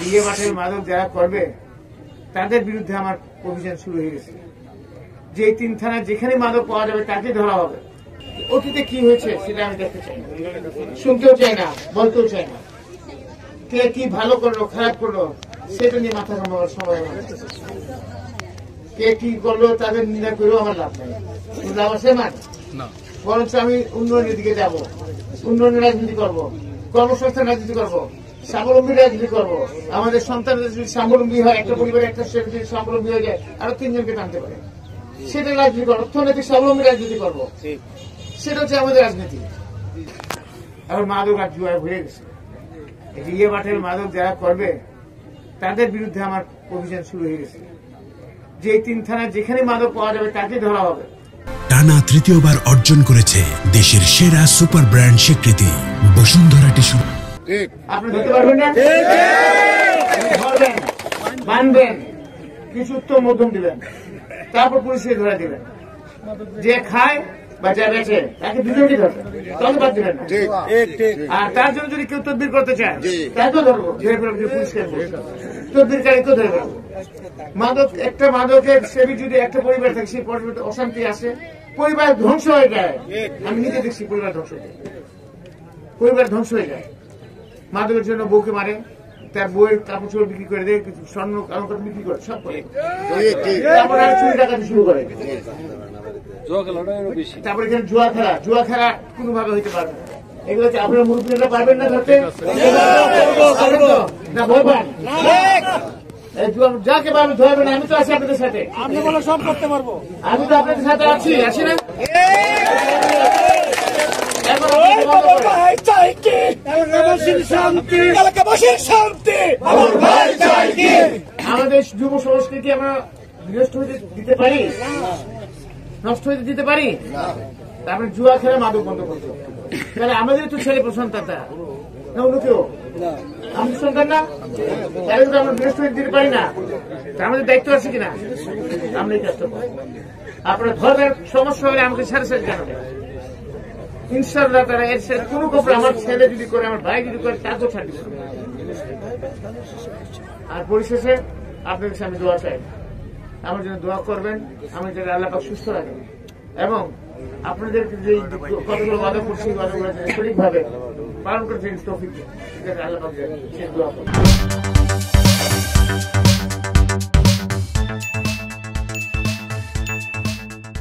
বিয়ে মাঠের মাদক যারা করবে তাদের বিরুদ্ধে আমার অভিযান শুরু হয়ে গেছে। যে 3 থানা যেখানে মাদক পাওয়া যাবে তাকে ধরা হবে। অতীতে কি হয়েছে সেটা আমি দেখতে চাই না, শুনতেও চাই না, বলতেও চাই না। কে কি ভালো করলো খারাপ করলো সেটা নিয়ে মাথা ঘামাবার সময় আমার। কে কি করলো তাদের নিন্দা করেও আমার লাভ নেই, লাভ আছে না। বরঞ্চ আমি উন্নয়নের দিকে যাব, উন্নয়নের রাজনীতি করব, কর্মসংস্থান রাজনীতি করব, স্বাবলম্বী রাজনীতি করব। আমাদের সন্তানদের যদি স্বাবলম্বী হয়, একটা পরিবারে একটা ছেলে যদি স্বাবলম্বী হয়ে যায়, আরো 3 জনকে টানতে পারে, সেটা রাজনীতি করবো। অর্থনৈতিক স্বাবলম্বী রাজনীতি করব, সেটা হচ্ছে আমাদের রাজনীতি। এখন মাদক আর জুয়ায় ভরে গেছে। বিয়ে মাঠের মাদক যারা করবে তাদের বিরুদ্ধে আমার অভিযান শুরু হয়ে গেছে। যে 3 থানা যেখানে মাদক পাওয়া যাবে তাকে ধরা হবে। টানা তৃতীয়বার অর্জন করেছে দেশের সেরা সুপার ব্র্যান্ড স্বীকৃতি বসুন্ধরা টিস্যু। আপনি ধরতে পারবেন না, ধরবেন, মানবেন, কিছু উত্তম মধ্যম দিবেন, তারপর পুলিশকে ধরে দিবেন। যে খায় বা যা বেচে তাকে দুজনকে ধরবেন, তখন বাদ দিবেন না। আর তার জন্য যদি কেউ তদবির করতে চায় তাকেও ধরবো, ধরে ফেলবো, পুলিশকে তদবিরকারীকেও ধরে ফেলবো। একটা মাদকের সেবী যদি একটা পরিবার থাকে, সেই পরিবারে অশান্তি আসে, পরিবার ধ্বংস হয়ে যায়। আমি নিজে দেখছি পরিবার ধ্বংস হয়ে যায়, পরিবার ধ্বংস হয়ে যায়। মাদকের জন্য বউকে মারে, তার বউয়ের কাপড় চোপড় বিক্রি করে দেয়, কিছু স্বর্ণ কারণ বিক্রি করে, সব করে। তারপরে চুরি ডাকাতি শুরু করে। তারপরে এখানে জুয়া খেলা কোনোভাবে হইতে পারবে না। এগুলো হচ্ছে আপনারা মুরব্বীরা পারবেন না ধরতে, না ভয় পান? যাকে পারবে ধরবেন, আমি তো আছি আপনাদের সাথে, আপনি বলে সব করতে পারবো, আমি তো আপনাদের সাথে আছি না? আমাদের যুব সংস্কৃতি আমরা বিনষ্ট হইতে দিতে পারি, নষ্ট হইতে দিতে পারি? তারপরে জুয়া খেলা মাদক বন্ধ করতে হবে। তাহলে আমাদের তো ছেলে সন্তান না, অন্য কেউ আমাদের সন্তান না, তাহলে যদি আমরা বিনষ্ট হইতে দিতে পারি না, আমাদের দায়িত্ব আছে কিনা? আমরা এই কাজটা করবো। আপনারা ধর্মের সমস্যা হলে আমাকে সাথে সাথে জানাবেন, ইনশাআল্লাহ তারা এর সাথে কোনো খবর আমার ছেলে যদি করে, আমার ভাই যদি করে, তাকেও ছাড় দিব। আর পরিশেষে আপনাদের সামনে দোয়া চাই, আমার জন্য দোয়া করবেন, আমি যাতে আল্লাহ পাক সুস্থ রাখেন এবং আপনাদের যে কতগুলো ওয়াদা করছি, ওয়াদাগুলো সঠিকভাবে পালন করছেন, তৌফিক যাতে আল্লাহ পাক সেই দোয়া করেন।